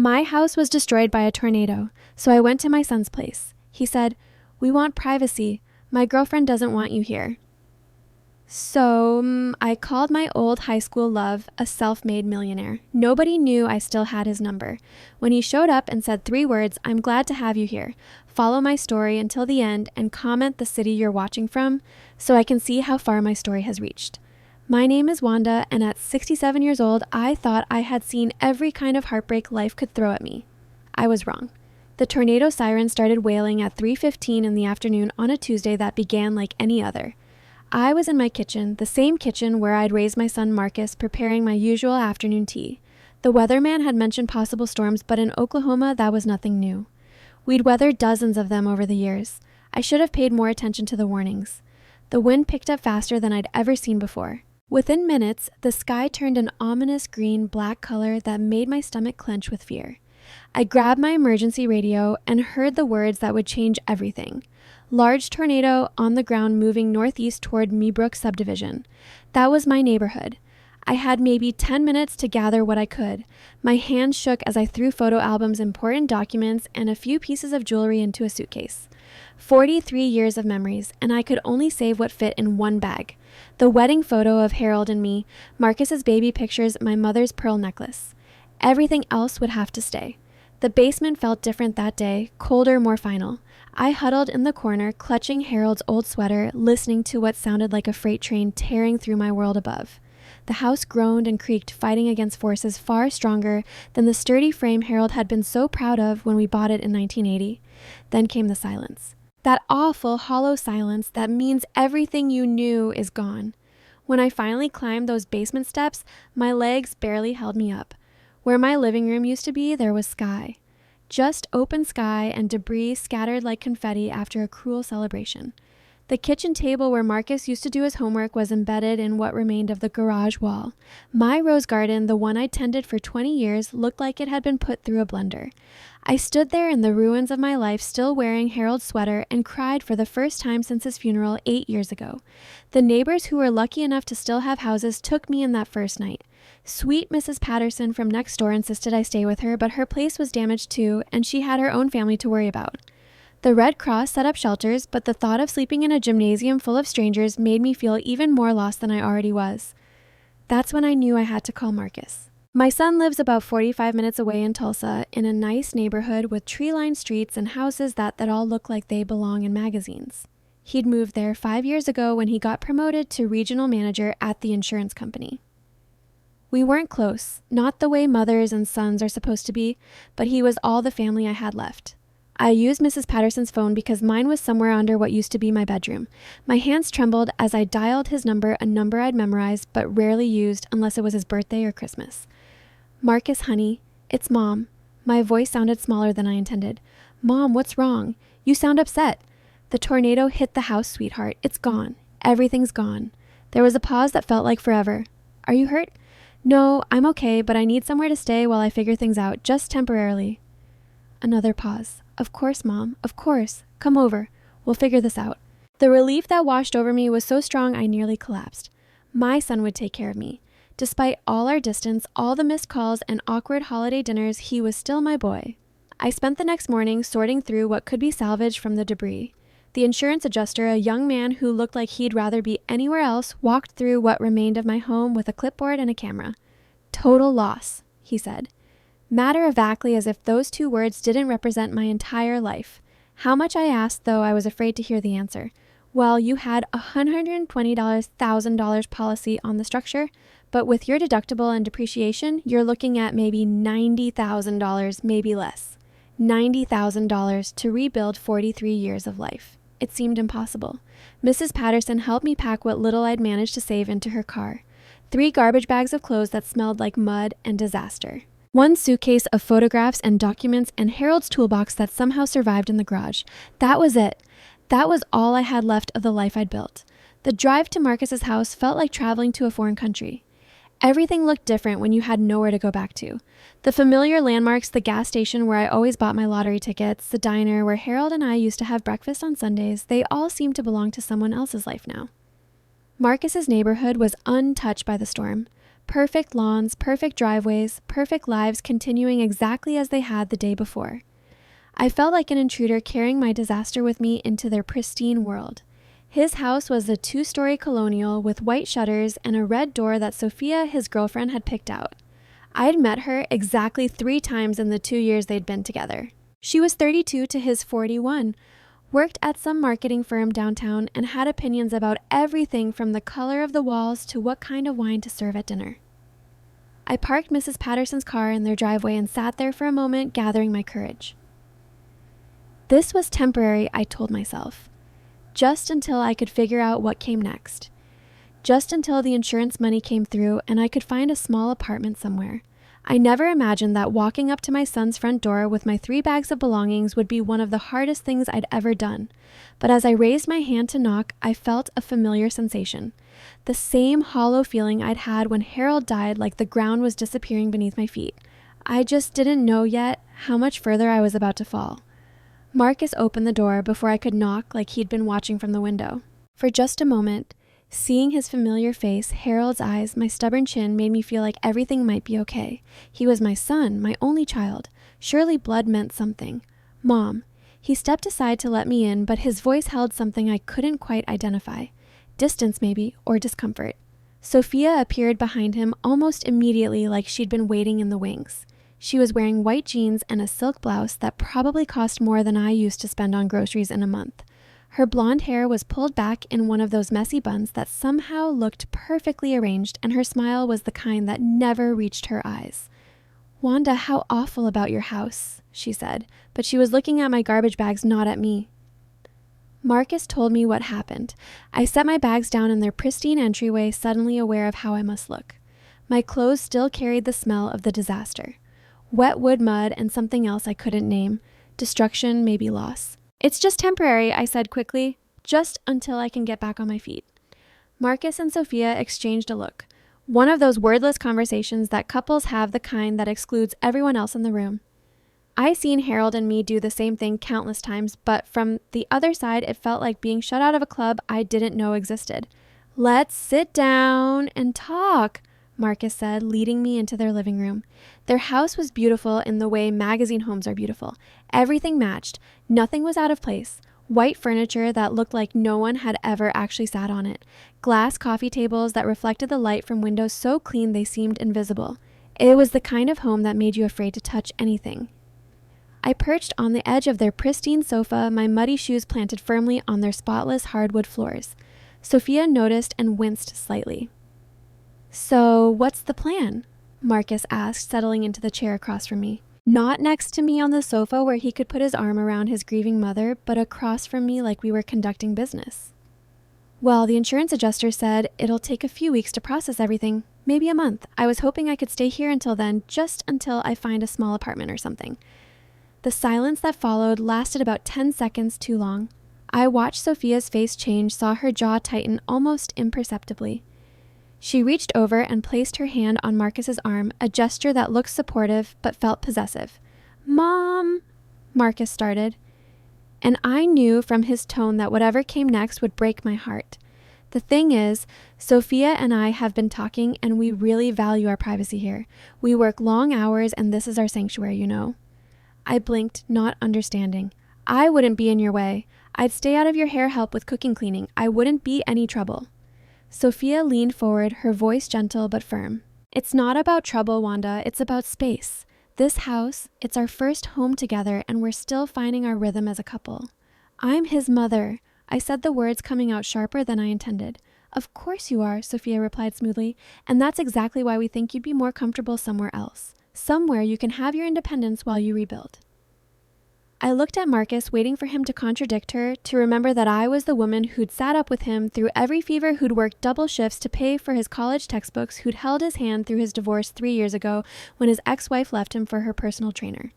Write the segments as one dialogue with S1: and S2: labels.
S1: My house was destroyed by a tornado, so I went to my son's place. He said, "We want privacy. My girlfriend doesn't want you here." So I called my old high school love, a self-made millionaire. Nobody knew I still had his number. When he showed up and said 3 words, "I'm glad to have you here. Follow my story until the end and comment the city you're watching from so I can see how far my story has reached." My name is Wanda, and at 67 years old, I thought I had seen every kind of heartbreak life could throw at me. I was wrong. The tornado siren started wailing at 3:15 in the afternoon on a Tuesday that began like any other. I was in my kitchen, the same kitchen where I'd raised my son Marcus, preparing my usual afternoon tea. The weatherman had mentioned possible storms, but in Oklahoma, that was nothing new. We'd weathered dozens of them over the years. I should have paid more attention to the warnings. The wind picked up faster than I'd ever seen before. Within minutes, the sky turned an ominous green-black color that made my stomach clench with fear. I grabbed my emergency radio and heard the words that would change everything. Large tornado on the ground moving northeast toward Meebrook subdivision. That was my neighborhood. I had maybe 10 minutes to gather what I could. My hands shook as I threw photo albums, important documents, and a few pieces of jewelry into a suitcase. 43 years of memories, and I could only save what fit in one bag. The wedding photo of Harold and me, Marcus's baby pictures, my mother's pearl necklace. Everything else would have to stay. The basement felt different that day, colder, more final. I huddled in the corner, clutching Harold's old sweater, listening to what sounded like a freight train tearing through my world above. The house groaned and creaked, fighting against forces far stronger than the sturdy frame Harold had been so proud of when we bought it in 1980. Then came the silence. That awful, hollow silence that means everything you knew is gone. When I finally climbed those basement steps, my legs barely held me up. Where my living room used to be, there was sky. Just open sky and debris scattered like confetti after a cruel celebration. The kitchen table where Marcus used to do his homework was embedded in what remained of the garage wall. My rose garden, the one I tended for 20 years, looked like it had been put through a blender. I stood there in the ruins of my life, still wearing Harold's sweater, and cried for the first time since his funeral 8 years ago. The neighbors who were lucky enough to still have houses took me in that first night. Sweet Mrs. Patterson from next door insisted I stay with her, but her place was damaged too, and she had her own family to worry about. The Red Cross set up shelters, but the thought of sleeping in a gymnasium full of strangers made me feel even more lost than I already was. That's when I knew I had to call Marcus. My son lives about 45 minutes away in Tulsa, in a nice neighborhood with tree-lined streets and houses that all look like they belong in magazines. He'd moved there 5 years ago when he got promoted to regional manager at the insurance company. We weren't close, not the way mothers and sons are supposed to be, but he was all the family I had left. I used Mrs. Patterson's phone because mine was somewhere under what used to be my bedroom. My hands trembled as I dialed his number, a number I'd memorized but rarely used unless it was his birthday or Christmas. "Marcus, honey, it's Mom." My voice sounded smaller than I intended. "Mom, what's wrong? You sound upset." "The tornado hit the house, sweetheart. It's gone. Everything's gone." There was a pause that felt like forever. "Are you hurt?" "No, I'm okay, but I need somewhere to stay while I figure things out, just temporarily." Another pause. "Of course, Mom, of course. Come over. We'll figure this out." The relief that washed over me was so strong I nearly collapsed. My son would take care of me. Despite all our distance, all the missed calls, and awkward holiday dinners, he was still my boy. I spent the next morning sorting through what could be salvaged from the debris. The insurance adjuster, a young man who looked like he'd rather be anywhere else, walked through what remained of my home with a clipboard and a camera. "Total loss," he said. Matter-of-factly, as if those 2 words didn't represent my entire life. How much I asked, though I was afraid to hear the answer. "Well, you had a $120,000 policy on the structure, but with your deductible and depreciation, you're looking at maybe $90,000, maybe less. $90,000 to rebuild 43 years of life." It seemed impossible. Mrs. Patterson helped me pack what little I'd managed to save into her car. 3 garbage bags of clothes that smelled like mud and disaster. 1 suitcase of photographs and documents, and Harold's toolbox that somehow survived in the garage. That was it. That was all I had left of the life I'd built. The drive to Marcus's house felt like traveling to a foreign country. Everything looked different when you had nowhere to go back to. The familiar landmarks, the gas station where I always bought my lottery tickets, the diner where Harold and I used to have breakfast on Sundays, they all seemed to belong to someone else's life now. Marcus's neighborhood was untouched by the storm. Perfect lawns, perfect driveways, perfect lives continuing exactly as they had the day before. I felt like an intruder carrying my disaster with me into their pristine world. His house was a 2-story colonial with white shutters and a red door that Sophia, his girlfriend, had picked out. I'd met her exactly 3 times in the 2 years they'd been together. She was 32 to his 41, worked at some marketing firm downtown, and had opinions about everything from the color of the walls to what kind of wine to serve at dinner. I parked Mrs. Patterson's car in their driveway and sat there for a moment, gathering my courage. This was temporary, I told myself, just until I could figure out what came next. Just until the insurance money came through and I could find a small apartment somewhere. I never imagined that walking up to my son's front door with my 3 bags of belongings would be one of the hardest things I'd ever done. But as I raised my hand to knock, I felt a familiar sensation. The same hollow feeling I'd had when Harold died, like the ground was disappearing beneath my feet. I just didn't know yet how much further I was about to fall. Marcus opened the door before I could knock, like he'd been watching from the window. For just a moment, seeing his familiar face, Harold's eyes, my stubborn chin made me feel like everything might be okay. He was my son, my only child. Surely blood meant something. Mom. He stepped aside to let me in, but his voice held something I couldn't quite identify. Distance maybe, or discomfort. Sophia appeared behind him almost immediately, like she'd been waiting in the wings. She was wearing white jeans and a silk blouse that probably cost more than I used to spend on groceries in a month. Her blonde hair was pulled back in one of those messy buns that somehow looked perfectly arranged, and her smile was the kind that never reached her eyes. "Wanda, how awful about your house," she said, but she was looking at my garbage bags, not at me. Marcus told me what happened. I set my bags down in their pristine entryway, suddenly aware of how I must look. My clothes still carried the smell of the disaster. Wet wood mud and something else I couldn't name. Destruction, maybe loss. "It's just temporary," I said quickly, "just until I can get back on my feet." Marcus and Sophia exchanged a look. One of those wordless conversations that couples have, the kind that excludes everyone else in the room. I seen Harold and me do the same thing countless times, but from the other side, it felt like being shut out of a club I didn't know existed. "Let's sit down and talk," Marcus said, leading me into their living room. Their house was beautiful in the way magazine homes are beautiful. Everything matched. Nothing was out of place. White furniture that looked like no one had ever actually sat on it. Glass coffee tables that reflected the light from windows so clean they seemed invisible. It was the kind of home that made you afraid to touch anything. I perched on the edge of their pristine sofa, my muddy shoes planted firmly on their spotless hardwood floors. Sophia noticed and winced slightly. "So, what's the plan?" Marcus asked, settling into the chair across from me. Not next to me on the sofa where he could put his arm around his grieving mother, but across from me like we were conducting business. "Well, the insurance adjuster said it'll take a few weeks to process everything, maybe a month. I was hoping I could stay here until then, just until I find a small apartment or something." The silence that followed lasted about 10 seconds too long. I watched Sophia's face change, saw her jaw tighten almost imperceptibly. She reached over and placed her hand on Marcus's arm, a gesture that looked supportive but felt possessive. "Mom," Marcus started, and I knew from his tone that whatever came next would break my heart. The thing is, Sophia and I have been talking, and we really value our privacy here. We work long hours, and this is our sanctuary, you know. I blinked, not understanding. "I wouldn't be in your way. I'd stay out of your hair, help with cooking, cleaning. I wouldn't be any trouble." Sophia leaned forward, her voice gentle but firm. "It's not about trouble, Wanda. It's about space. This house, it's our first home together, and we're still finding our rhythm as a couple. I'm his mother." I said the words coming out sharper than I intended. "Of course you are," Sophia replied smoothly, "and that's exactly why we think you'd be more comfortable somewhere else. Somewhere you can have your independence while you rebuild." I looked at Marcus, waiting for him to contradict her, to remember that I was the woman who'd sat up with him through every fever, who'd worked double shifts to pay for his college textbooks, who'd held his hand through his divorce 3 years ago when his ex-wife left him for her personal trainer.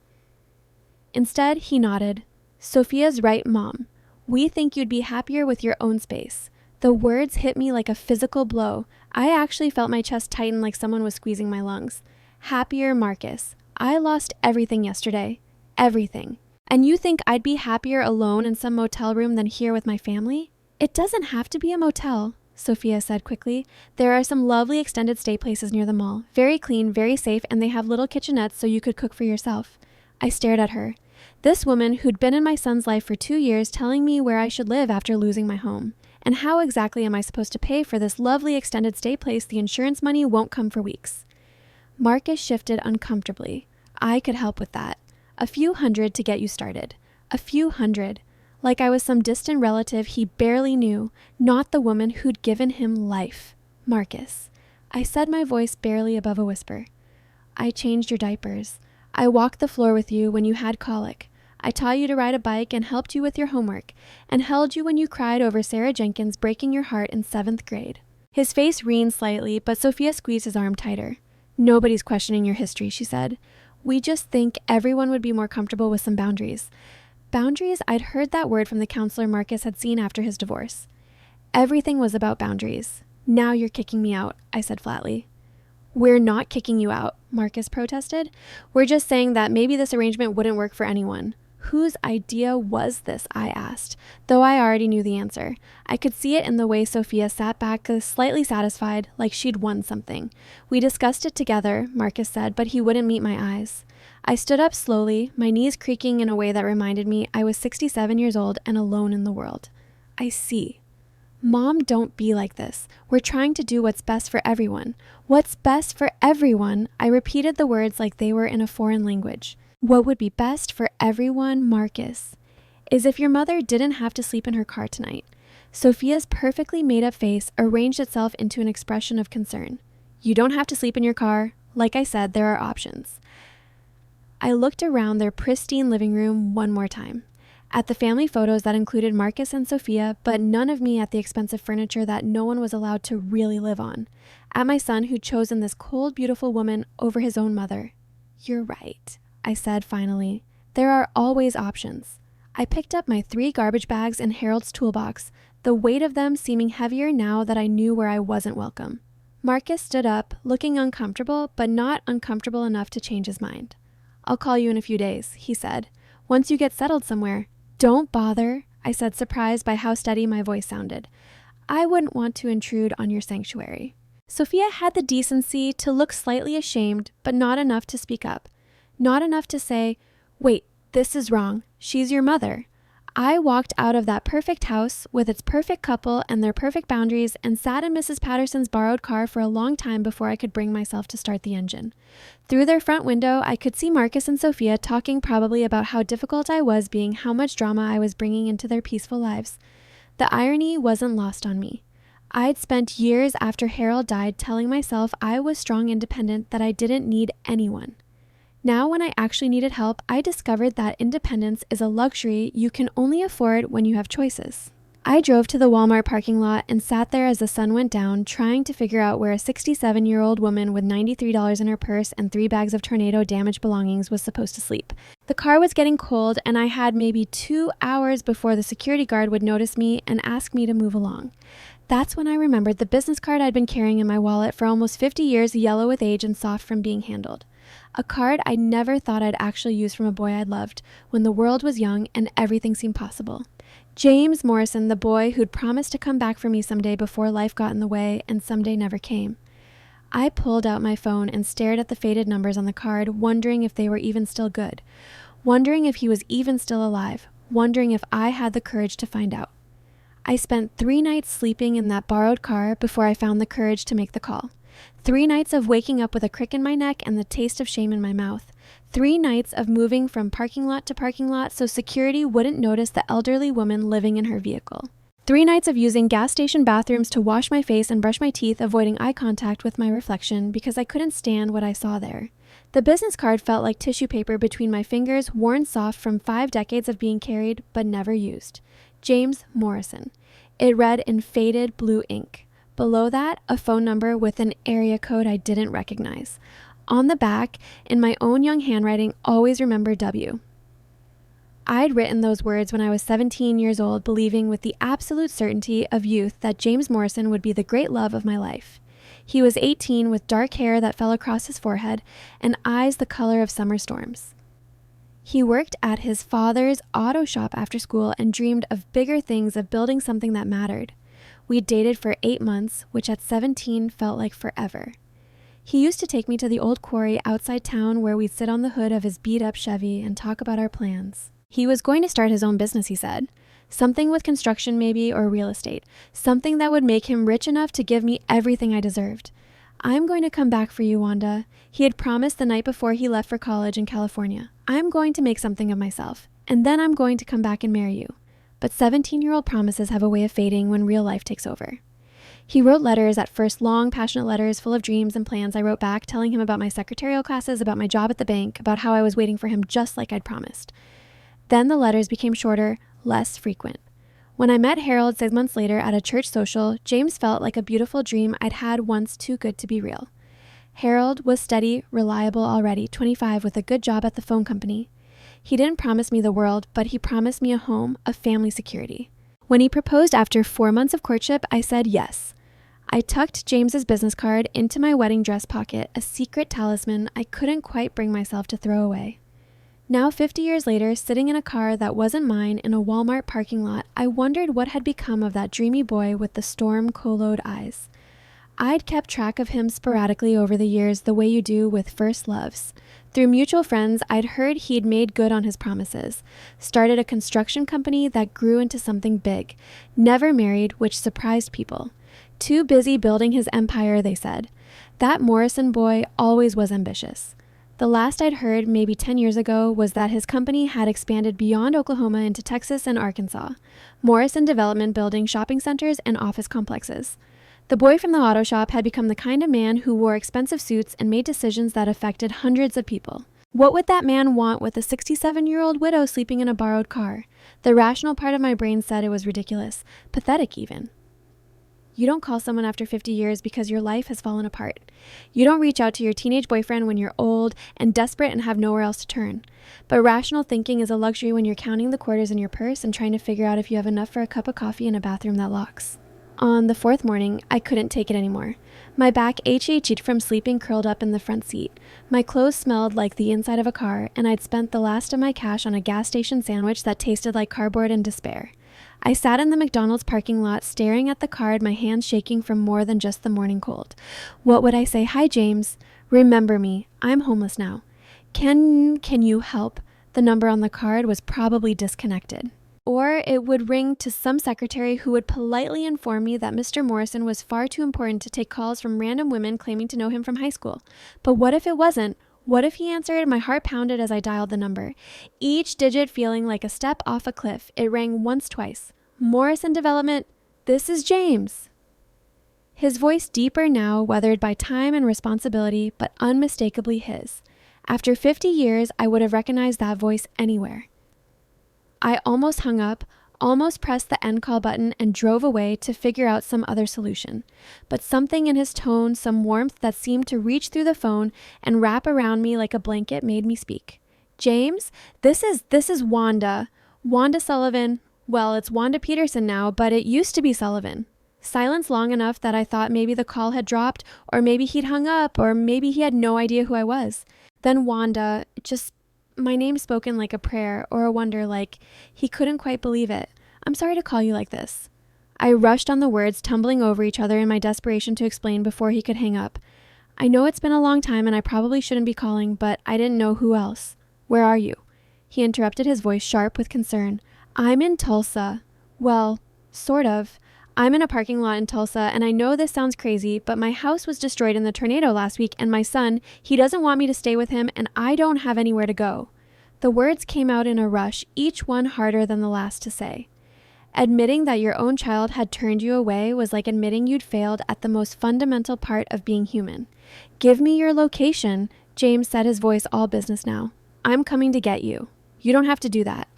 S1: Instead, he nodded. "Sophia's right, Mom. We think you'd be happier with your own space." The words hit me like a physical blow. I actually felt my chest tighten like someone was squeezing my lungs. Happier, Marcus. I lost everything yesterday. Everything. And you think I'd be happier alone in some motel room than here with my family? It doesn't have to be a motel. Sophia said quickly. There are some lovely extended stay places near the mall. Very clean, very safe, and they have little kitchenettes so you could cook for yourself. I stared at her. This woman who'd been in my son's life for 2 years telling me where I should live after losing my home. And how exactly am I supposed to pay for this lovely extended stay place the insurance money won't come for weeks? Marcus shifted uncomfortably. I could help with that. A few hundred to get you started. A few hundred. Like I was some distant relative he barely knew, not the woman who'd given him life. Marcus. I said, my voice barely above a whisper. I changed your diapers. I walked the floor with you when you had colic. I taught you to ride a bike and helped you with your homework, and held you when you cried over Sarah Jenkins breaking your heart in 7th grade. His face wrined slightly, but Sophia squeezed his arm tighter. Nobody's questioning your history, she said. We just think everyone would be more comfortable with some boundaries. Boundaries? I'd heard that word from the counselor Marcus had seen after his divorce. Everything was about boundaries. Now you're kicking me out, I said flatly. We're not kicking you out, Marcus protested. We're just saying that maybe this arrangement wouldn't work for anyone. Whose idea was this, I asked, though I already knew the answer. I could see it in the way Sophia sat back, slightly satisfied, like she'd won something. We discussed it together, Marcus said, but he wouldn't meet my eyes. I stood up slowly, my knees creaking in a way that reminded me I was 67 years old and alone in the world. I see. Mom, don't be like this. We're trying to do what's best for everyone. What's best for everyone? I repeated the words like they were in a foreign language. What would be best for everyone, Marcus, is if your mother didn't have to sleep in her car tonight. Sophia's perfectly made-up face arranged itself into an expression of concern. You don't have to sleep in your car. Like I said, there are options. I looked around their pristine living room one more time. At the family photos that included Marcus and Sophia, but none of me at the expensive furniture that no one was allowed to really live on. At my son who'd chosen this cold, beautiful woman over his own mother. You're right, I said finally. There are always options. I picked up my 3 garbage bags in Harold's toolbox, the weight of them seeming heavier now that I knew where I wasn't welcome. Marcus stood up, looking uncomfortable, but not uncomfortable enough to change his mind. I'll call you in a few days, he said. Once you get settled somewhere. Don't bother, I said, surprised by how steady my voice sounded. I wouldn't want to intrude on your sanctuary. Sophia had the decency to look slightly ashamed, but not enough to speak up. Not enough to say, wait, this is wrong. She's your mother. I walked out of that perfect house with its perfect couple and their perfect boundaries and sat in Mrs. Patterson's borrowed car for a long time before I could bring myself to start the engine. Through their front window, I could see Marcus and Sophia talking probably about how difficult I was being, how much drama I was bringing into their peaceful lives. The irony wasn't lost on me. I'd spent years after Harold died telling myself I was strong, independent, that I didn't need anyone. Now, when I actually needed help, I discovered that independence is a luxury you can only afford when you have choices. I drove to the Walmart parking lot and sat there as the sun went down, trying to figure out where a 67-year-old woman with $93 in her purse and 3 bags of tornado-damaged belongings was supposed to sleep. The car was getting cold, and I had maybe 2 hours before the security guard would notice me and ask me to move along. That's when I remembered the business card I'd been carrying in my wallet for almost 50 years, yellow with age and soft from being handled. A card I never thought I'd actually use from a boy I'd loved, when the world was young and everything seemed possible. James Morrison, the boy who'd promised to come back for me someday before life got in the way and someday never came. I pulled out my phone and stared at the faded numbers on the card, wondering if they were even still good, wondering if he was even still alive, wondering if I had the courage to find out. I spent 3 nights sleeping in that borrowed car before I found the courage to make the call. 3 nights of waking up with a crick in my neck and the taste of shame in my mouth. 3 nights of moving from parking lot to parking lot so security wouldn't notice the elderly woman living in her vehicle. 3 nights of using gas station bathrooms to wash my face and brush my teeth, avoiding eye contact with my reflection because I couldn't stand what I saw there. The business card felt like tissue paper between my fingers, worn soft from 5 decades of being carried but never used. James Morrison. It read in faded blue ink. Below that, a phone number with an area code I didn't recognize. On the back, in my own young handwriting, always remember W. I'd written those words when I was 17 years old, believing with the absolute certainty of youth that James Morrison would be the great love of my life. He was 18 with dark hair that fell across his forehead and eyes the color of summer storms. He worked at his father's auto shop after school and dreamed of bigger things, of building something that mattered. We dated for 8 months, which at 17 felt like forever. He used to take me to the old quarry outside town where we'd sit on the hood of his beat-up Chevy and talk about our plans. He was going to start his own business, he said. Something with construction maybe, or real estate. Something that would make him rich enough to give me everything I deserved. I'm going to come back for you, Wanda. He had promised the night before he left for college in California. I'm going to make something of myself, and then I'm going to come back and marry you. But 17-year-old promises have a way of fading when real life takes over. He wrote letters, at first long, passionate letters full of dreams and plans. I wrote back telling him about my secretarial classes, about my job at the bank, about how I was waiting for him just like I'd promised. Then the letters became shorter, less frequent. When I met Harold 6 months later at a church social, James felt like a beautiful dream I'd had once too good to be real. Harold was steady, reliable already, 25 with a good job at the phone company. He didn't promise me the world, but he promised me a home, a family security. When he proposed after 4 months of courtship, I said yes. I tucked James's business card into my wedding dress pocket, a secret talisman I couldn't quite bring myself to throw away. Now, 50 years later, sitting in a car that wasn't mine in a Walmart parking lot, I wondered what had become of that dreamy boy with the storm-colored eyes. I'd kept track of him sporadically over the years the way you do with first loves. Through mutual friends, I'd heard he'd made good on his promises, started a construction company that grew into something big, never married, which surprised people. Too busy building his empire, they said. That Morrison boy always was ambitious. The last I'd heard, maybe 10 years ago, was that his company had expanded beyond Oklahoma into Texas and Arkansas. Morrison Development building shopping centers and office complexes. The boy from the auto shop had become the kind of man who wore expensive suits and made decisions that affected hundreds of people. What would that man want with a 67-year-old widow sleeping in a borrowed car? The rational part of my brain said it was ridiculous, pathetic even. You don't call someone after 50 years because your life has fallen apart. You don't reach out to your teenage boyfriend when you're old and desperate and have nowhere else to turn. But rational thinking is a luxury when you're counting the quarters in your purse and trying to figure out if you have enough for a cup of coffee in a bathroom that locks. On the 4th morning, I couldn't take it anymore. My back ached from sleeping curled up in the front seat. My clothes smelled like the inside of a car, and I'd spent the last of my cash on a gas station sandwich that tasted like cardboard and despair. I sat in the McDonald's parking lot staring at the card, my hands shaking from more than just the morning cold. What would I say? Hi, James. Remember me. I'm homeless now. Can you help? The number on the card was probably disconnected. Or it would ring to some secretary who would politely inform me that Mr. Morrison was far too important to take calls from random women claiming to know him from high school. But what if it wasn't? What if he answered? My heart pounded as I dialed the number. Each digit feeling like a step off a cliff. It rang once, twice. Morrison Development, this is James. His voice deeper now, weathered by time and responsibility, but unmistakably his. After 50 years, I would have recognized that voice anywhere. I almost hung up, almost pressed the end call button and drove away to figure out some other solution. But something in his tone, some warmth that seemed to reach through the phone and wrap around me like a blanket made me speak. James, this is Wanda. Wanda Sullivan. Well, it's Wanda Peterson now, but it used to be Sullivan. Silence long enough that I thought maybe the call had dropped, or maybe he'd hung up, or maybe he had no idea who I was. Then Wanda, just my name spoken like a prayer or a wonder, like he couldn't quite believe it. I'm sorry to call you like this. I rushed on the words, tumbling over each other in my desperation to explain before he could hang up. I know it's been a long time and I probably shouldn't be calling, but I didn't know who else. Where are you? He interrupted, his voice sharp with concern. I'm in Tulsa. Well, sort of. I'm in a parking lot in Tulsa, and I know this sounds crazy, but my house was destroyed in the tornado last week, and my son, he doesn't want me to stay with him, and I don't have anywhere to go. The words came out in a rush, each one harder than the last to say. Admitting that your own child had turned you away was like admitting you'd failed at the most fundamental part of being human. Give me your location, James said, his voice all business now. I'm coming to get you. You don't have to do that.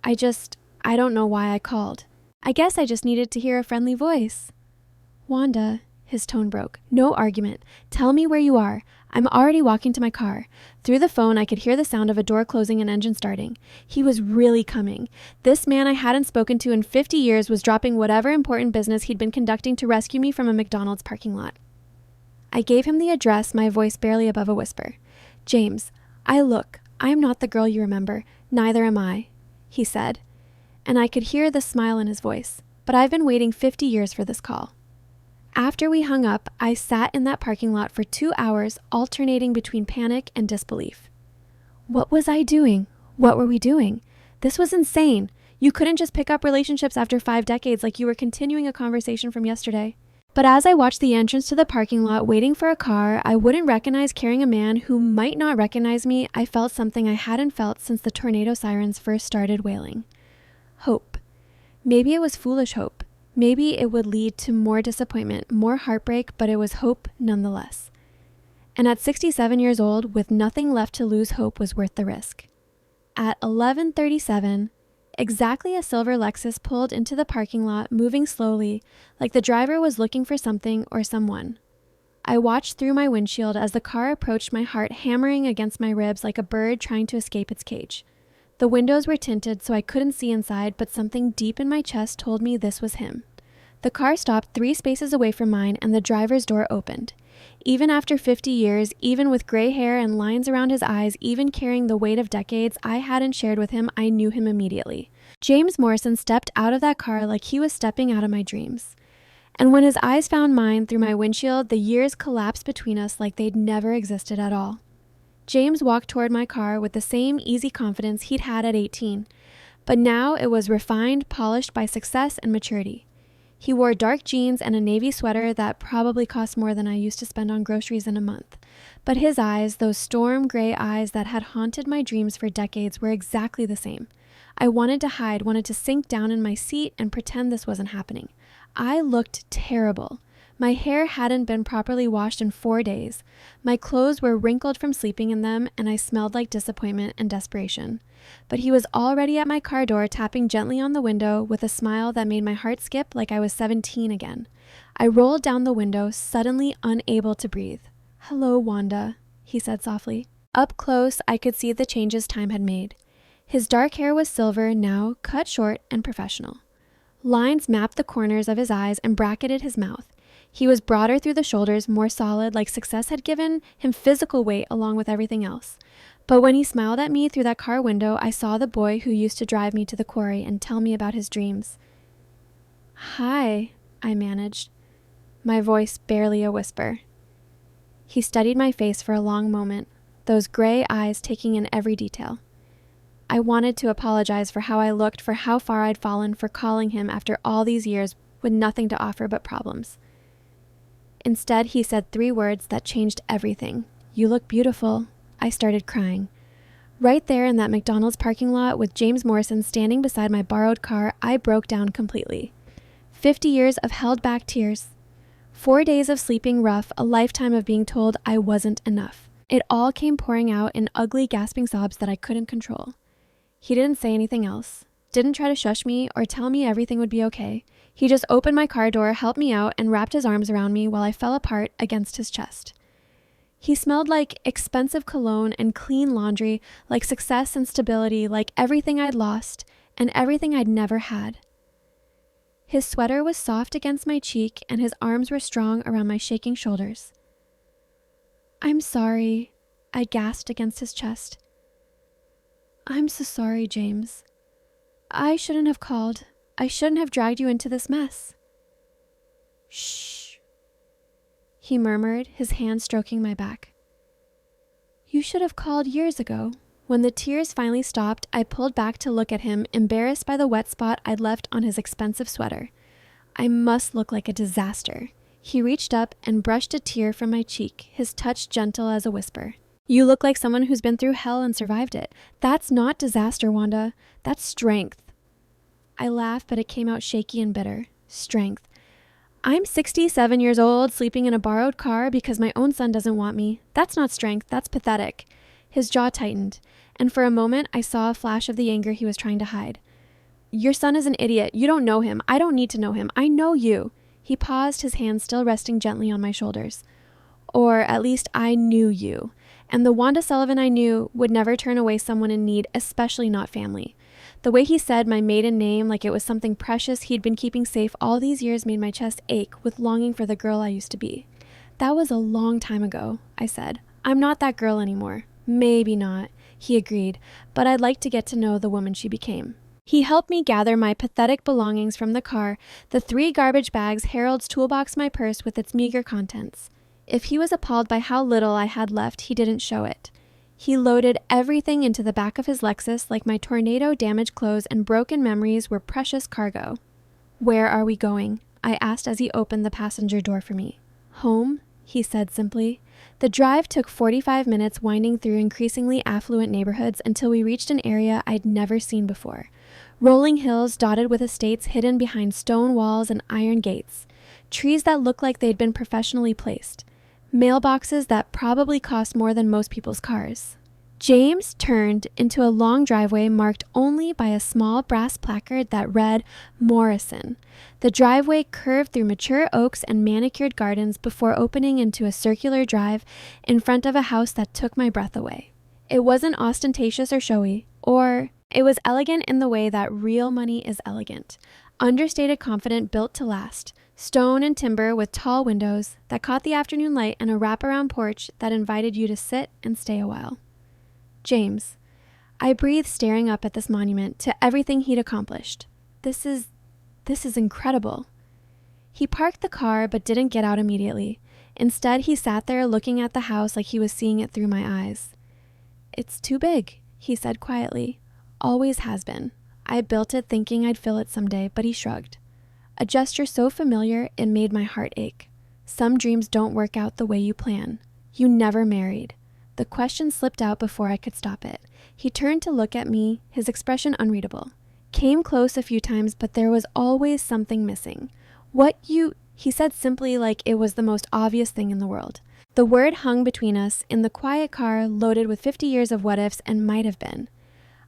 S1: I don't know why I called. I guess I just needed to hear a friendly voice. Wanda, his tone broke. No argument. Tell me where you are. I'm already walking to my car. Through the phone, I could hear the sound of a door closing and engine starting. He was really coming. This man I hadn't spoken to in 50 years was dropping whatever important business he'd been conducting to rescue me from a McDonald's parking lot. I gave him the address, my voice barely above a whisper. James, I'm not the girl you remember. Neither am I, he said. And I could hear the smile in his voice. but I've been waiting 50 years for this call. After we hung up, I sat in that parking lot for 2 hours, alternating between panic and disbelief. What was I doing? What were we doing? This was insane. You couldn't just pick up relationships after 5 decades like you were continuing a conversation from yesterday. But as I watched the entrance to the parking lot waiting for a car I wouldn't recognize carrying a man who might not recognize me, I felt something I hadn't felt since the tornado sirens first started wailing. Hope. Maybe it was foolish hope. Maybe it would lead to more disappointment, more heartbreak, but it was hope nonetheless. And at 67 years old, with nothing left to lose, hope was worth the risk. At 11:37, exactly a silver Lexus pulled into the parking lot, moving slowly, like the driver was looking for something or someone. I watched through my windshield as the car approached, my heart hammering against my ribs like a bird trying to escape its cage. The windows were tinted so I couldn't see inside, but something deep in my chest told me this was him. The car stopped 3 spaces away from mine and the driver's door opened. Even after 50 years, even with gray hair and lines around his eyes, even carrying the weight of decades I hadn't shared with him, I knew him immediately. James Morrison stepped out of that car like he was stepping out of my dreams. And when his eyes found mine through my windshield, the years collapsed between us like they'd never existed at all. James walked toward my car with the same easy confidence he'd had at 18, but now it was refined, polished by success and maturity. He wore dark jeans and a navy sweater that probably cost more than I used to spend on groceries in a month. But his eyes, those storm gray eyes that had haunted my dreams for decades, were exactly the same. I wanted to hide, wanted to sink down in my seat and pretend this wasn't happening. I looked terrible. My hair hadn't been properly washed in 4 days. My clothes were wrinkled from sleeping in them, and I smelled like disappointment and desperation. But he was already at my car door, tapping gently on the window with a smile that made my heart skip like I was 17 again. I rolled down the window, suddenly unable to breathe. "Hello, Wanda," he said softly. Up close, I could see the changes time had made. His dark hair was silver, now cut short and professional. Lines mapped the corners of his eyes and bracketed his mouth. He was broader through the shoulders, more solid, like success had given him physical weight along with everything else. But when he smiled at me through that car window, I saw the boy who used to drive me to the quarry and tell me about his dreams. "Hi," I managed, my voice barely a whisper. He studied my face for a long moment, those gray eyes taking in every detail. I wanted to apologize for how I looked, for how far I'd fallen, for calling him after all these years with nothing to offer but problems. Instead, he said 3 words that changed everything. "You look beautiful." I started crying. Right there in that McDonald's parking lot with James Morrison standing beside my borrowed car, I broke down completely. 50 years of held back tears. 4 days of sleeping rough, a lifetime of being told I wasn't enough. It all came pouring out in ugly, gasping sobs that I couldn't control. He didn't say anything else, didn't try to shush me or tell me everything would be okay. He just opened my car door, helped me out, and wrapped his arms around me while I fell apart against his chest. He smelled like expensive cologne and clean laundry, like success and stability, like everything I'd lost and everything I'd never had. His sweater was soft against my cheek, and his arms were strong around my shaking shoulders. "I'm sorry," I gasped against his chest. "I'm so sorry, James. I shouldn't have called. I shouldn't have dragged you into this mess." "Shh," he murmured, his hand stroking my back. "You should have called years ago." When the tears finally stopped, I pulled back to look at him, embarrassed by the wet spot I'd left on his expensive sweater. I must look like a disaster. He reached up and brushed a tear from my cheek, his touch gentle as a whisper. "You look like someone who's been through hell and survived it. That's not disaster, Wanda. That's strength." I laughed, but it came out shaky and bitter. Strength. I'm 67 years old, sleeping in a borrowed car because my own son doesn't want me. That's not strength, that's pathetic. His jaw tightened, and for a moment I saw a flash of the anger he was trying to hide. "Your son is an idiot. You don't know him. I don't need to know him. I know you." He paused, his hand still resting gently on my shoulders. "Or at least I knew you. And the Wanda Sullivan I knew would never turn away someone in need, especially not family." The way he said my maiden name like it was something precious he'd been keeping safe all these years made my chest ache with longing for the girl I used to be. "That was a long time ago," I said. "I'm not that girl anymore." "Maybe not," he agreed, "but I'd like to get to know the woman she became." He helped me gather my pathetic belongings from the car, the 3 garbage bags Harold's toolbox my purse with its meager contents. If he was appalled by how little I had left, he didn't show it. He loaded everything into the back of his Lexus like my tornado-damaged clothes and broken memories were precious cargo. "Where are we going?" I asked as he opened the passenger door for me. "Home," he said simply. The drive took 45 minutes winding through increasingly affluent neighborhoods until we reached an area I'd never seen before. Rolling hills dotted with estates hidden behind stone walls and iron gates. Trees that looked like they'd been professionally placed. Mailboxes that probably cost more than most people's cars. James turned into a long driveway marked only by a small brass placard that read Morrison. The driveway curved through mature oaks and manicured gardens before opening into a circular drive in front of a house that took my breath away. It wasn't ostentatious or showy, it was elegant in the way that real money is elegant. Understated confident, built to last. Stone and timber with tall windows that caught the afternoon light and a wraparound porch that invited you to sit and stay a while. James. I breathed, staring up at this monument to everything he'd accomplished. This is incredible. He parked the car but didn't get out immediately. Instead, he sat there looking at the house like he was seeing it through my eyes. "It's too big," he said quietly. "Always has been. I built it thinking I'd fill it someday," but he shrugged. A gesture so familiar it made my heart ache. Some dreams don't work out the way you plan. You never married. The question slipped out before I could stop it. He turned to look at me, his expression unreadable. Came close a few times, but there was always something missing. He said simply like it was the most obvious thing in the world. The word hung between us in the quiet car loaded with 50 years of what-ifs and might have been.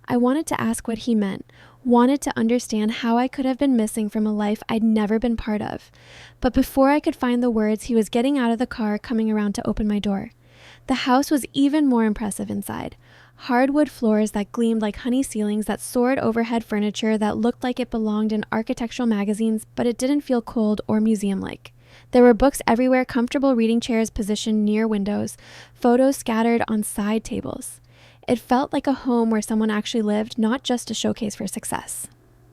S1: I wanted to ask what he meant, wanted to understand how I could have been missing from a life I'd never been part of. But before I could find the words, he was getting out of the car, coming around to open my door. The house was even more impressive inside. Hardwood floors that gleamed like honey ceilings that soared overhead furniture that looked like it belonged in architectural magazines, but it didn't feel cold or museum-like. There were books everywhere, comfortable reading chairs positioned near windows, photos scattered on side tables. It felt like a home where someone actually lived, not just a showcase for success.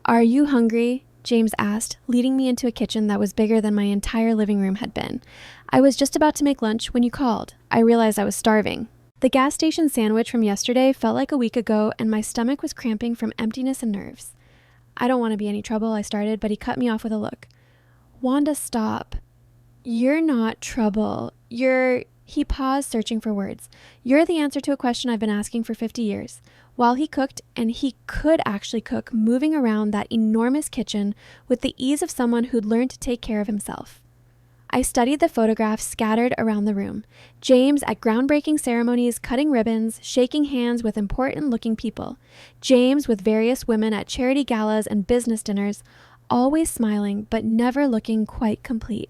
S1: "Are you hungry?" James asked, leading me into a kitchen that was bigger than my entire living room had been. I was just about to make lunch when you called. I realized I was starving. The gas station sandwich from yesterday felt like a week ago, and my stomach was cramping from emptiness and nerves. "I don't want to be any trouble," I started, but he cut me off with a look. "Wanda, stop. You're not trouble. He paused, searching for words. "You're the answer to a question I've been asking for 50 years. While he cooked, and he could actually cook, moving around that enormous kitchen with the ease of someone who'd learned to take care of himself. I studied the photographs scattered around the room. James at groundbreaking ceremonies, cutting ribbons, shaking hands with important-looking people. James with various women at charity galas and business dinners, always smiling but never looking quite complete.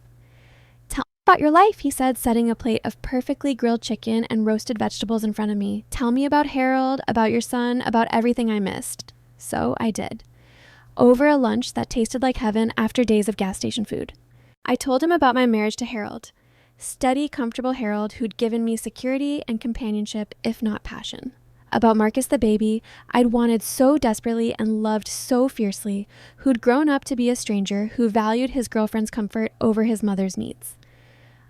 S1: "Tell me about your life," he said, setting a plate of perfectly grilled chicken and roasted vegetables in front of me. "Tell me about Harold, about your son, about everything I missed." So I did. Over a lunch that tasted like heaven after days of gas station food. I told him about my marriage to Harold. Steady, comfortable Harold who'd given me security and companionship, if not passion. About Marcus the baby I'd wanted so desperately and loved so fiercely, who'd grown up to be a stranger who valued his girlfriend's comfort over his mother's needs.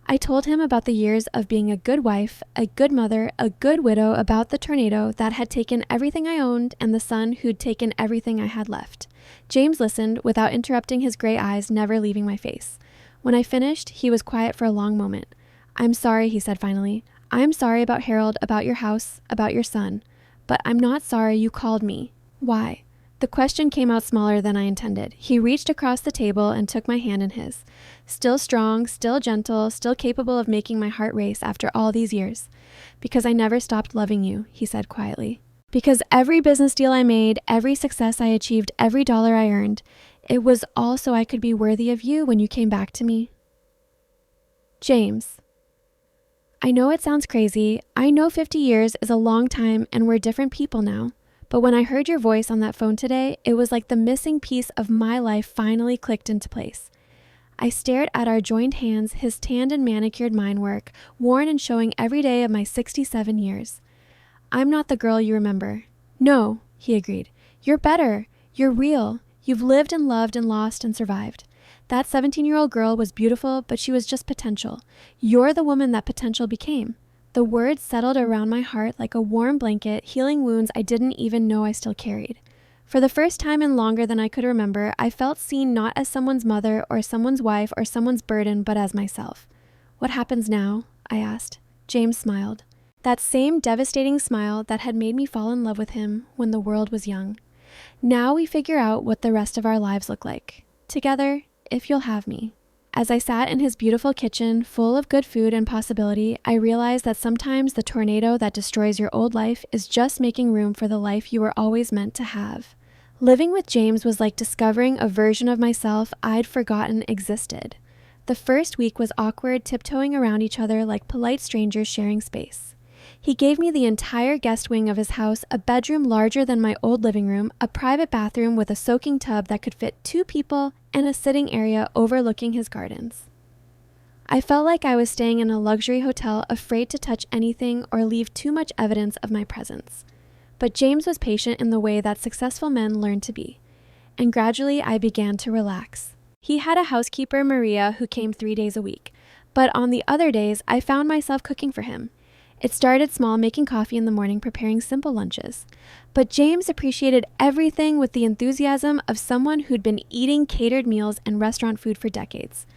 S1: I told him about the years of being a good wife, a good mother, a good widow, about the tornado that had taken everything I owned and the son who'd taken everything I had left. James listened without interrupting, his gray eyes never leaving my face. When I finished, he was quiet for a long moment. "I'm sorry," he said finally. "I'm sorry about Harold, about your house, about your son. But I'm not sorry you called me. Why?" The question came out smaller than I intended. He reached across the table and took my hand in his. Still strong, still gentle, still capable of making my heart race after all these years. "Because I never stopped loving you," he said quietly. "Because every business deal I made, every success I achieved, every dollar I earned, it was all so I could be worthy of you when you came back to me." James. I know it sounds crazy. I know 50 years is a long time and we're different people now. But when I heard your voice on that phone today, it was like the missing piece of my life finally clicked into place. I stared at our joined hands, his tanned and manicured mine work, worn and showing every day of my 67 years. "I'm not the girl you remember." "No," he agreed. "You're better. You're real. You've lived and loved and lost and survived. That 17-year-old girl was beautiful, but she was just potential. You're the woman that potential became. The words settled around my heart like a warm blanket, healing wounds I didn't even know I still carried. For the first time in longer than I could remember, I felt seen not as someone's mother or someone's wife or someone's burden, but as myself. What happens now? I asked. James smiled. That same devastating smile that had made me fall in love with him when the world was young. Now we figure out what the rest of our lives look like. Together, if you'll have me. As I sat in his beautiful kitchen, full of good food and possibility, I realized that sometimes the tornado that destroys your old life is just making room for the life you were always meant to have. Living with James was like discovering a version of myself I'd forgotten existed. The first week was awkward, tiptoeing around each other like polite strangers sharing space. He gave me the entire guest wing of his house, a bedroom larger than my old living room, a private bathroom with a soaking tub that could fit 2 people, and a sitting area overlooking his gardens. I felt like I was staying in a luxury hotel, afraid to touch anything or leave too much evidence of my presence. But James was patient in the way that successful men learn to be, and gradually I began to relax. He had a housekeeper, Maria, who came 3 days a week, but on the other days, I found myself cooking for him. It started small, making coffee in the morning, preparing simple lunches. But James appreciated everything with the enthusiasm of someone who'd been eating catered meals and restaurant food for decades.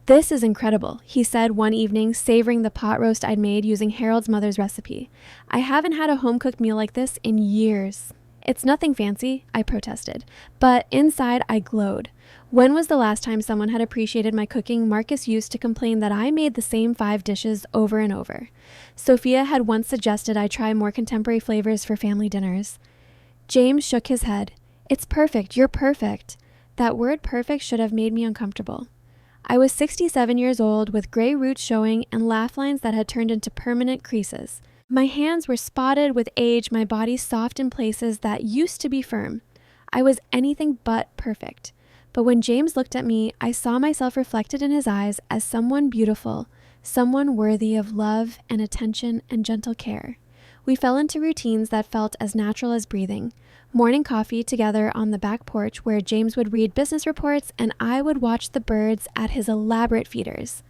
S1: "This is incredible," he said one evening, savoring the pot roast I'd made using Harold's mother's recipe. "I haven't had a home-cooked meal like this in years." "It's nothing fancy," I protested, but inside I glowed. When was the last time someone had appreciated my cooking? Marcus used to complain that I made the same 5 dishes over and over. Sophia had once suggested I try more contemporary flavors for family dinners. James shook his head. "It's perfect. You're perfect." That word perfect should have made me uncomfortable. I was 67 years old with gray roots showing and laugh lines that had turned into permanent creases. My hands were spotted with age, my body soft in places that used to be firm. I was anything but perfect. But when James looked at me, I saw myself reflected in his eyes as someone beautiful, someone worthy of love and attention and gentle care. We fell into routines that felt as natural as breathing. Morning coffee together on the back porch where James would read business reports and I would watch the birds at his elaborate feeders.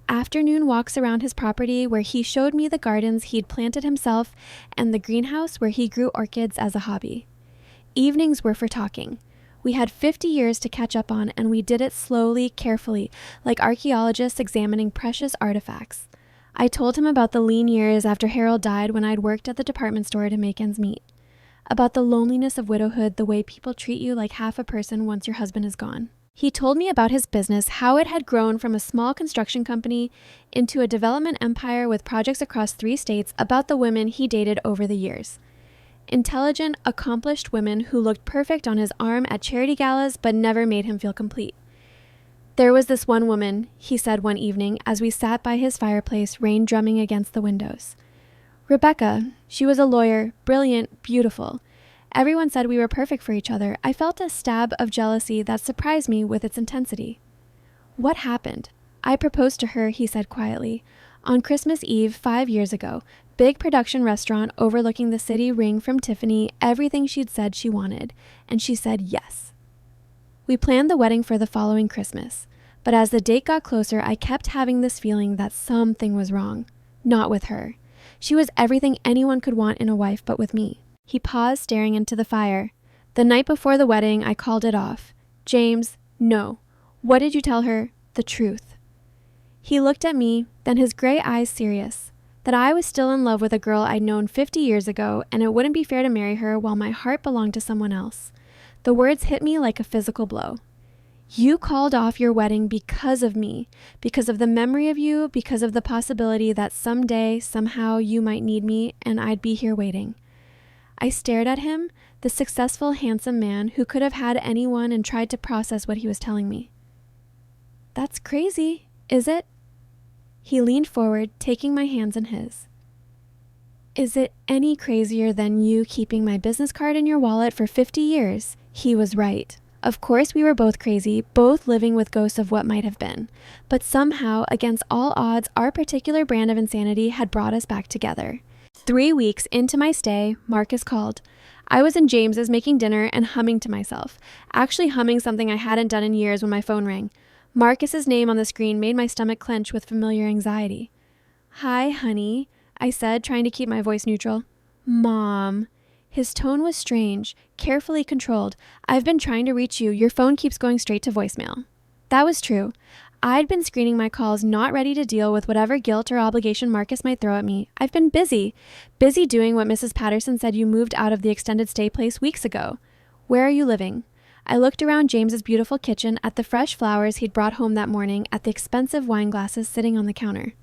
S1: Afternoon walks around his property where he showed me the gardens he'd planted himself and the greenhouse where he grew orchids as a hobby. Evenings were for talking. We had 50 years to catch up on, and we did it slowly, carefully, like archaeologists examining precious artifacts. I told him about the lean years after Harold died when I'd worked at the department store to make ends meet. About the loneliness of widowhood, the way people treat you like half a person once your husband is gone. He told me about his business, how it had grown from a small construction company into a development empire with projects across 3 states, about the women he dated over the years. Intelligent, accomplished women who looked perfect on his arm at charity galas but never made him feel complete. "There was this one woman," he said one evening as we sat by his fireplace, rain drumming against the windows. "Rebecca. She was a lawyer, brilliant, beautiful. Everyone said we were perfect for each other. I felt a stab of jealousy that surprised me with its intensity." "What happened?" "I proposed to her," he said quietly, "on Christmas Eve 5 years ago. Big production restaurant overlooking the city, ring from Tiffany, everything she'd said she wanted. And she said yes." We planned the wedding for the following Christmas. But as the date got closer, I kept having this feeling that something was wrong. Not with her. She was everything anyone could want in a wife, but with me. He paused, staring into the fire. "The night before the wedding, I called it off." "James, no. What did you tell her?" "The truth." He looked at me, then his gray eyes serious. That I was still in love with a girl I'd known 50 years ago, and it wouldn't be fair to marry her while my heart belonged to someone else. The words hit me like a physical blow. "You called off your wedding because of me, because of the memory of you, because of the possibility that someday, somehow, you might need me, and I'd be here waiting." I stared at him, the successful, handsome man who could have had anyone, and tried to process what he was telling me. "That's crazy, is it?" He leaned forward, taking my hands in his. "Is it any crazier than you keeping my business card in your wallet for 50 years? He was right. Of course we were both crazy, both living with ghosts of what might have been. But somehow, against all odds, our particular brand of insanity had brought us back together. 3 weeks into my stay, Marcus called. I was in James's making dinner and humming to myself, actually humming something I hadn't done in years when my phone rang. Marcus's name on the screen made my stomach clench with familiar anxiety. "Hi, honey," I said, trying to keep my voice neutral. "Mom." His tone was strange, carefully controlled. "I've been trying to reach you. Your phone keeps going straight to voicemail." That was true. I'd been screening my calls, not ready to deal with whatever guilt or obligation Marcus might throw at me. I've been busy doing what Mrs. Patterson said you moved out of the extended stay place weeks ago. "Where are you living?" I looked around James's beautiful kitchen, at the fresh flowers he'd brought home that morning, at the expensive wine glasses sitting on the counter.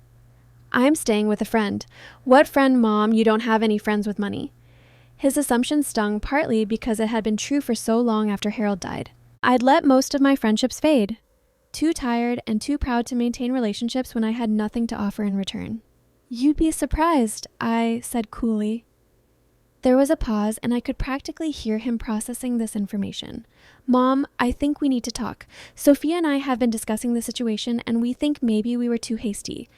S1: "I'm staying with a friend." "What friend, Mom? You don't have any friends with money." His assumption stung, partly because it had been true for so long after Harold died. I'd let most of my friendships fade. Too tired and too proud to maintain relationships when I had nothing to offer in return. "You'd be surprised," I said coolly. There was a pause, and I could practically hear him processing this information. "Mom, I think we need to talk. Sophia and I have been discussing the situation, and we think maybe we were too hasty.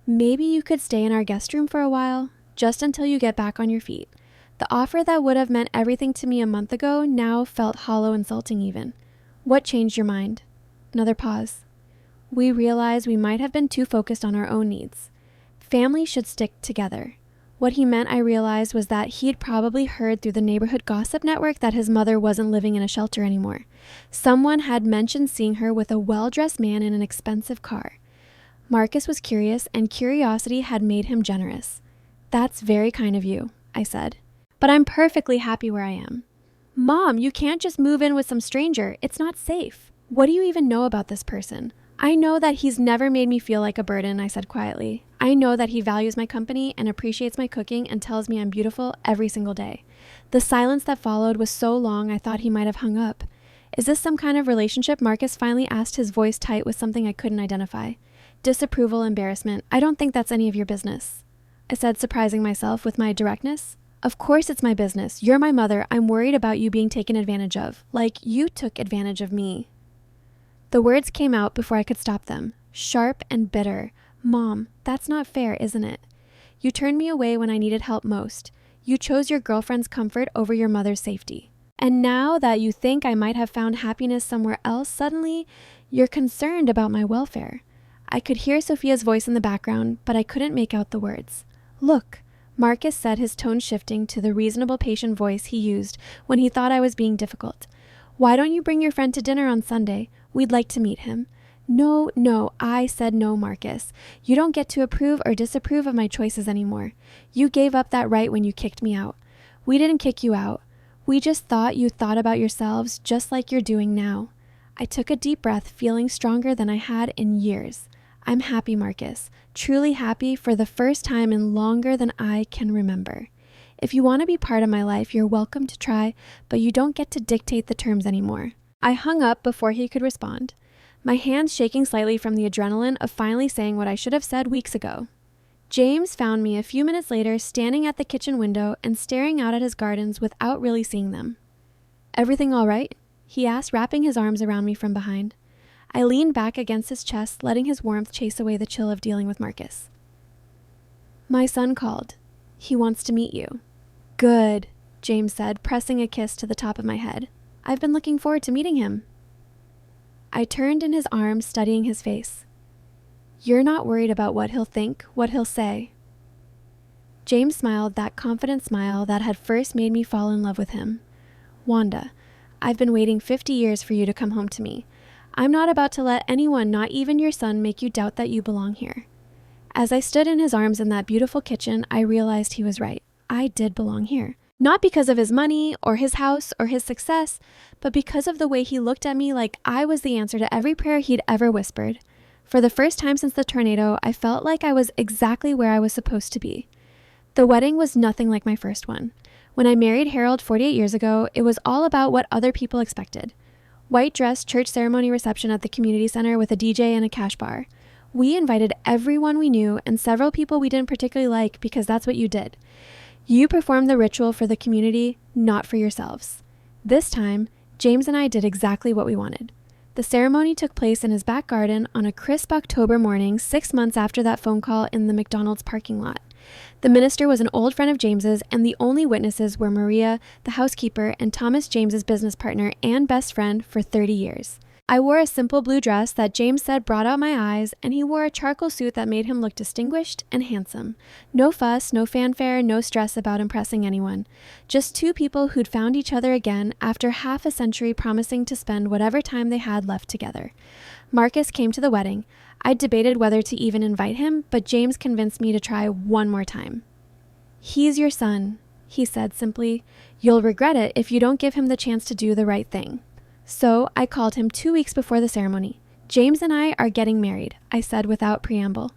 S1: Maybe you could stay in our guest room for a while, just until you get back on your feet." The offer that would have meant everything to me a month ago now felt hollow, insulting even. "What changed your mind?" Another pause. "We realized we might have been too focused on our own needs. Family should stick together." What he meant, I realized, was that he'd probably heard through the neighborhood gossip network that his mother wasn't living in a shelter anymore. Someone had mentioned seeing her with a well-dressed man in an expensive car. Marcus was curious, and curiosity had made him generous. "That's very kind of you," I said. "But I'm perfectly happy where I am." "Mom, you can't just move in with some stranger. It's not safe." "What do you even know about this person?" "I know that he's never made me feel like a burden," I said quietly. "I know that he values my company and appreciates my cooking and tells me I'm beautiful every single day." The silence that followed was so long I thought he might have hung up. "Is this some kind of relationship?" Marcus finally asked, his voice tight with something I couldn't identify. Disapproval, embarrassment. "I don't think that's any of your business," I said, surprising myself with my directness. "Of course it's my business. You're my mother. I'm worried about you being taken advantage of. Like you took advantage of me." The words came out before I could stop them, sharp and bitter. "Mom, that's not fair, isn't it? You turned me away when I needed help most. You chose your girlfriend's comfort over your mother's safety. And now that you think I might have found happiness somewhere else, suddenly you're concerned about my welfare." I could hear Sophia's voice in the background, but I couldn't make out the words. "Look," Marcus said, his tone shifting to the reasonable, patient voice he used when he thought I was being difficult. "Why don't you bring your friend to dinner on Sunday? We'd like to meet him." No, I said no, Marcus. "You don't get to approve or disapprove of my choices anymore. You gave up that right when you kicked me out." "We didn't kick you out. We just thought you thought about yourselves just like you're doing now." I took a deep breath, feeling stronger than I had in years. "I'm happy, Marcus. Truly happy for the first time in longer than I can remember. If you want to be part of my life, you're welcome to try, but you don't get to dictate the terms anymore." I hung up before he could respond, my hands shaking slightly from the adrenaline of finally saying what I should have said weeks ago. James found me a few minutes later, standing at the kitchen window and staring out at his gardens without really seeing them. "Everything all right?" he asked, wrapping his arms around me from behind. I leaned back against his chest, letting his warmth chase away the chill of dealing with Marcus. "My son called. He wants to meet you." "Good," James said, pressing a kiss to the top of my head. "I've been looking forward to meeting him." I turned in his arms, studying his face. "You're not worried about what he'll think, what he'll say?" James smiled, that confident smile that had first made me fall in love with him. "Wanda, I've been waiting 50 years for you to come home to me. I'm not about to let anyone, not even your son, make you doubt that you belong here." As I stood in his arms in that beautiful kitchen, I realized he was right. I did belong here. Not because of his money or his house or his success, but because of the way he looked at me like I was the answer to every prayer he'd ever whispered. For the first time since the tornado, I felt like I was exactly where I was supposed to be. The wedding was nothing like my first one. When I married Harold 48 years ago, it was all about what other people expected. White dress church ceremony reception at the community center with a DJ and a cash bar. We invited everyone we knew and several people we didn't particularly like because that's what you did. You performed the ritual for the community, not for yourselves. This time, James and I did exactly what we wanted. The ceremony took place in his back garden on a crisp October morning, 6 months after that phone call in the McDonald's parking lot. The minister was an old friend of James's, and the only witnesses were Maria, the housekeeper, and Thomas, James's business partner and best friend for 30 years. I wore a simple blue dress that James said brought out my eyes, and he wore a charcoal suit that made him look distinguished and handsome. No fuss, no fanfare, no stress about impressing anyone. Just two people who'd found each other again after half a century, promising to spend whatever time they had left together. Marcus came to the wedding. I debated whether to even invite him, but James convinced me to try one more time. "He's your son," he said simply. "You'll regret it if you don't give him the chance to do the right thing." So I called him 2 weeks before the ceremony. "James and I are getting married," I said without preamble.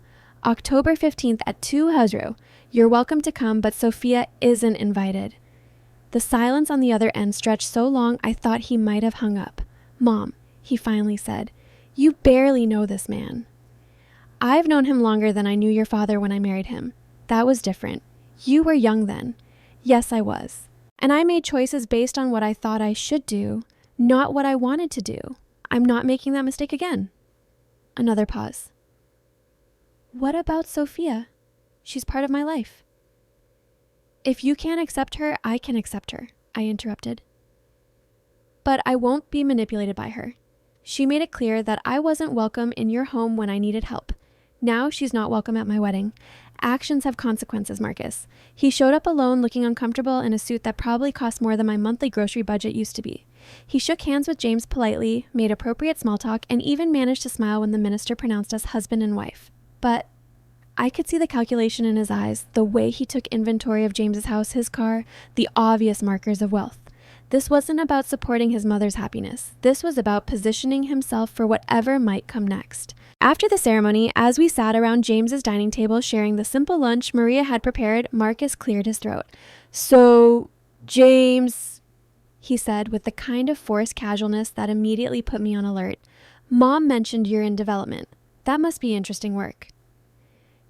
S1: "October 15th at 2 Huzro. You're welcome to come, but Sophia isn't invited." The silence on the other end stretched so long I thought he might have hung up. "Mom," he finally said, "you barely know this man." "I've known him longer than I knew your father when I married him. That was different. You were young then." "Yes, I was. And I made choices based on what I thought I should do, not what I wanted to do. I'm not making that mistake again." Another pause. "What about Sophia? She's part of my life." "If you can't accept her, I can accept her," I interrupted. "But I won't be manipulated by her. She made it clear that I wasn't welcome in your home when I needed help. Now she's not welcome at my wedding. Actions have consequences, Marcus." He showed up alone, looking uncomfortable in a suit that probably cost more than my monthly grocery budget used to be. He shook hands with James politely, made appropriate small talk, and even managed to smile when the minister pronounced us husband and wife. But I could see the calculation in his eyes, the way he took inventory of James's house, his car, the obvious markers of wealth. This wasn't about supporting his mother's happiness. This was about positioning himself for whatever might come next. After the ceremony, as we sat around James's dining table sharing the simple lunch Maria had prepared, Marcus cleared his throat. "So, James," he said with the kind of forced casualness that immediately put me on alert, "Mom mentioned you're in development. That must be interesting work."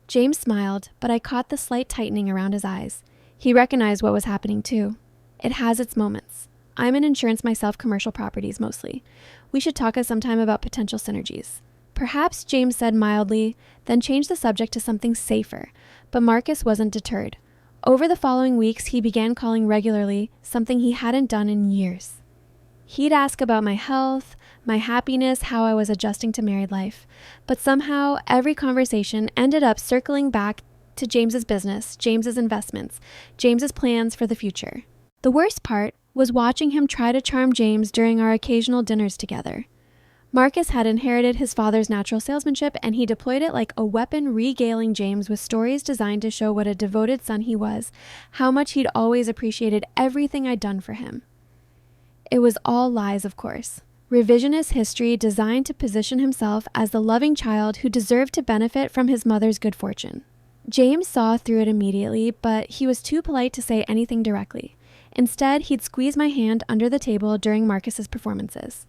S1: James smiled, but I caught the slight tightening around his eyes. He recognized what was happening too. It has its moments. I'm in insurance myself, commercial properties mostly. We should talk sometime about potential synergies. Perhaps, James said mildly, then changed the subject to something safer. But Marcus wasn't deterred. Over the following weeks, he began calling regularly, something he hadn't done in years. He'd ask about my health, my happiness, how I was adjusting to married life. But somehow, every conversation ended up circling back to James's business, James's investments, James's plans for the future. The worst part was watching him try to charm James during our occasional dinners together. Marcus had inherited his father's natural salesmanship, and he deployed it like a weapon, regaling James with stories designed to show what a devoted son he was, how much he'd always appreciated everything I'd done for him. It was all lies, of course. Revisionist history designed to position himself as the loving child who deserved to benefit from his mother's good fortune. James saw through it immediately, but he was too polite to say anything directly. Instead, he'd squeeze my hand under the table during Marcus's performances.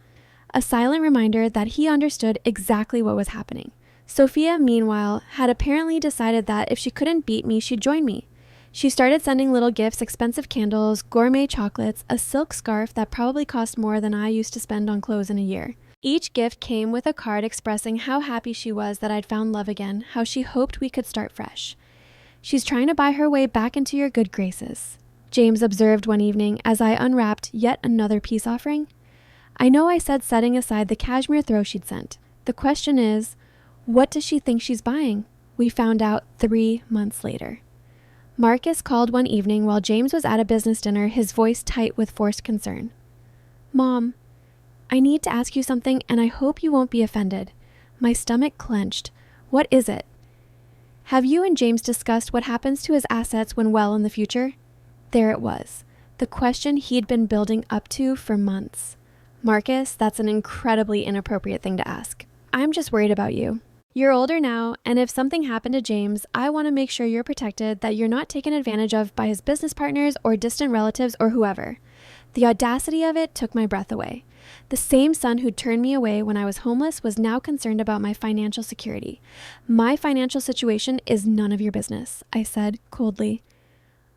S1: A silent reminder that he understood exactly what was happening. Sophia, meanwhile, had apparently decided that if she couldn't beat me, she'd join me. She started sending little gifts, expensive candles, gourmet chocolates, a silk scarf that probably cost more than I used to spend on clothes in a year. Each gift came with a card expressing how happy she was that I'd found love again, how she hoped we could start fresh. "She's trying to buy her way back into your good graces," James observed one evening as I unwrapped yet another peace offering. I know I said setting aside the cashmere throw she'd sent. The question is, what does she think she's buying? We found out 3 months later. Marcus called one evening while James was at a business dinner, his voice tight with forced concern. "Mom, I need to ask you something, and I hope you won't be offended." My stomach clenched. "What is it?" "Have you and James discussed what happens to his assets when well in the future?" There it was, the question he'd been building up to for months. "Marcus, that's an incredibly inappropriate thing to ask. I'm just worried about you. You're older now, and if something happened to James, I want to make sure you're protected, that you're not taken advantage of by his business partners or distant relatives or whoever." The audacity of it took my breath away. The same son who'd turned me away when I was homeless was now concerned about my financial security. "My financial situation is none of your business," I said coldly.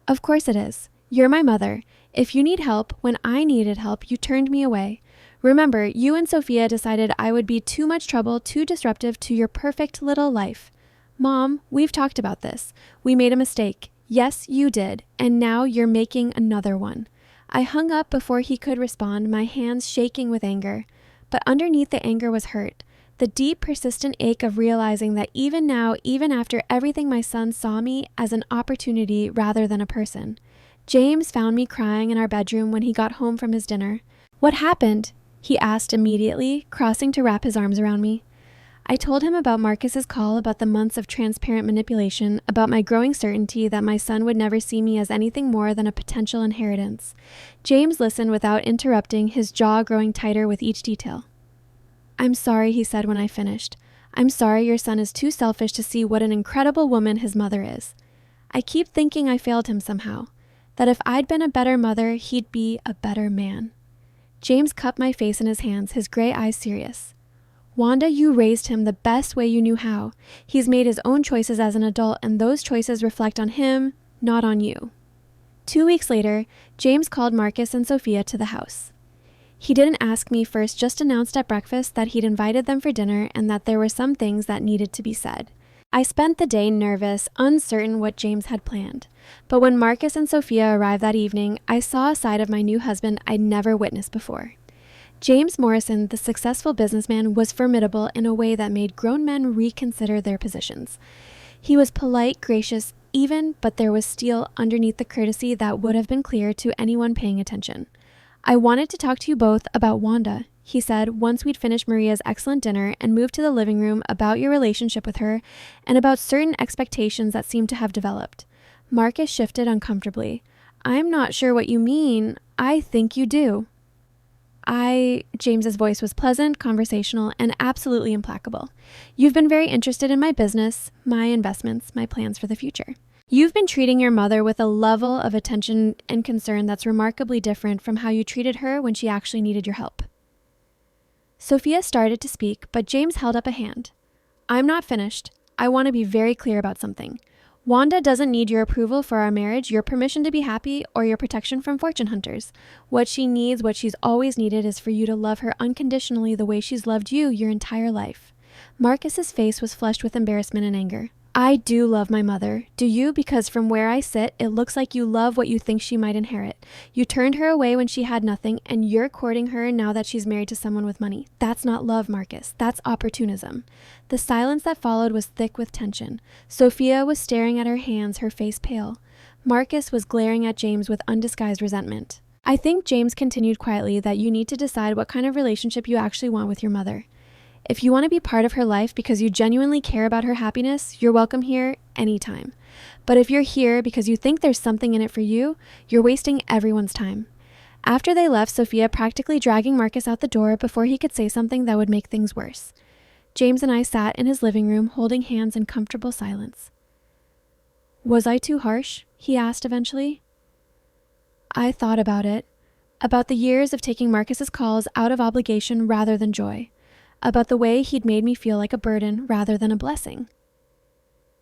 S1: "Of course it is. You're my mother. If you need help, when I needed help, you turned me away. Remember, you and Sophia decided I would be too much trouble, too disruptive to your perfect little life. Mom, we've talked about this. We made a mistake. Yes, you did. And now you're making another one. I hung up before he could respond, my hands shaking with anger. But underneath the anger was hurt. The deep, persistent ache of realizing that even now, even after everything, my son saw me as an opportunity rather than a person. James found me crying in our bedroom when he got home from his dinner. What happened? He asked immediately, crossing to wrap his arms around me. I told him about Marcus's call, about the months of transparent manipulation, about my growing certainty that my son would never see me as anything more than a potential inheritance. James listened without interrupting, his jaw growing tighter with each detail. I'm sorry, he said when I finished. I'm sorry your son is too selfish to see what an incredible woman his mother is. I keep thinking I failed him somehow, that if I'd been a better mother, he'd be a better man. James cupped my face in his hands, his gray eyes serious. Wanda, you raised him the best way you knew how. He's made his own choices as an adult, and those choices reflect on him, not on you. 2 weeks later, James called Marcus and Sophia to the house. He didn't ask me first, just announced at breakfast that he'd invited them for dinner and that there were some things that needed to be said. I spent the day nervous, uncertain what James had planned. But when Marcus and Sophia arrived that evening, I saw a side of my new husband I'd never witnessed before. James Morrison, the successful businessman, was formidable in a way that made grown men reconsider their positions. He was polite, gracious, even, but there was steel underneath the courtesy that would have been clear to anyone paying attention. I wanted to talk to you both about Wanda, he said once we'd finished Maria's excellent dinner and moved to the living room, about your relationship with her and about certain expectations that seemed to have developed. Marcus shifted uncomfortably. I'm not sure what you mean. I think you do. James's voice was pleasant, conversational, and absolutely implacable. You've been very interested in my business, my investments, my plans for the future. You've been treating your mother with a level of attention and concern that's remarkably different from how you treated her when she actually needed your help. Sophia started to speak, but James held up a hand. I'm not finished. I want to be very clear about something. Wanda doesn't need your approval for our marriage, your permission to be happy, or your protection from fortune hunters. What she needs, what she's always needed, is for you to love her unconditionally the way she's loved you your entire life. Marcus's face was flushed with embarrassment and anger. I do love my mother. Do you? Because from where I sit, it looks like you love what you think she might inherit. You turned her away when she had nothing, and you're courting her now that she's married to someone with money. That's not love, Marcus. That's opportunism. The silence that followed was thick with tension. Sophia was staring at her hands, her face pale. Marcus was glaring at James with undisguised resentment. I think, James continued quietly, that you need to decide what kind of relationship you actually want with your mother. If you want to be part of her life because you genuinely care about her happiness, you're welcome here anytime. But if you're here because you think there's something in it for you, you're wasting everyone's time. After they left, Sophia practically dragging Marcus out the door before he could say something that would make things worse. James and I sat in his living room holding hands in comfortable silence. Was I too harsh? He asked eventually. I thought about it. About the years of taking Marcus's calls out of obligation rather than joy. About the way he'd made me feel like a burden rather than a blessing.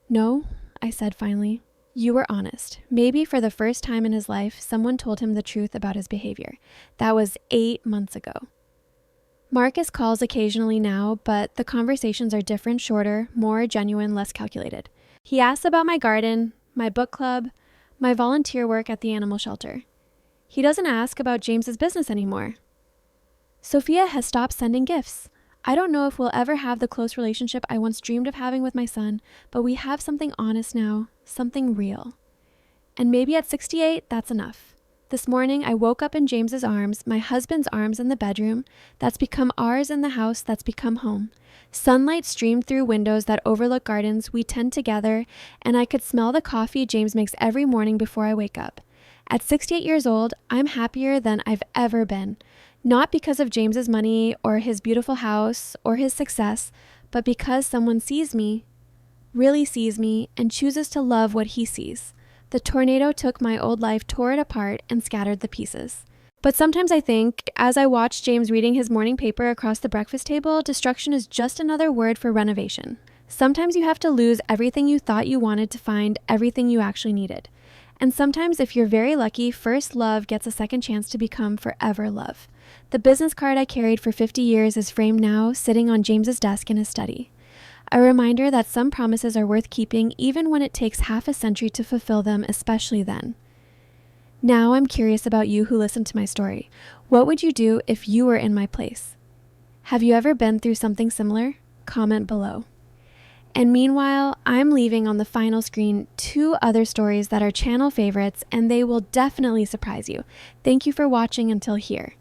S1: No, I said finally. You were honest. Maybe for the first time in his life, someone told him the truth about his behavior. That was 8 months ago. Marcus calls occasionally now, but the conversations are different, shorter, more genuine, less calculated. He asks about my garden, my book club, my volunteer work at the animal shelter. He doesn't ask about James's business anymore. Sophia has stopped sending gifts. I don't know if we'll ever have the close relationship I once dreamed of having with my son, but we have something honest now, something real. And maybe at 68, that's enough. This morning, I woke up in James's arms, my husband's arms in the bedroom, that's become ours in the house that's become home. Sunlight streamed through windows that overlook gardens we tend together, and I could smell the coffee James makes every morning before I wake up. At 68 years old, I'm happier than I've ever been. Not because of James's money or his beautiful house or his success, but because someone sees me, really sees me, and chooses to love what he sees. The tornado took my old life, tore it apart, and scattered the pieces. But sometimes I think, as I watch James reading his morning paper across the breakfast table, destruction is just another word for renovation. Sometimes you have to lose everything you thought you wanted to find everything you actually needed. And sometimes, if you're very lucky, first love gets a second chance to become forever love. The business card I carried for 50 years is framed now, sitting on James's desk in his study. A reminder that some promises are worth keeping even when it takes half a century to fulfill them, especially then. Now I'm curious about you who listened to my story. What would you do if you were in my place? Have you ever been through something similar? Comment below. And meanwhile, I'm leaving on the final screen 2 other stories that are channel favorites, and they will definitely surprise you. Thank you for watching until here.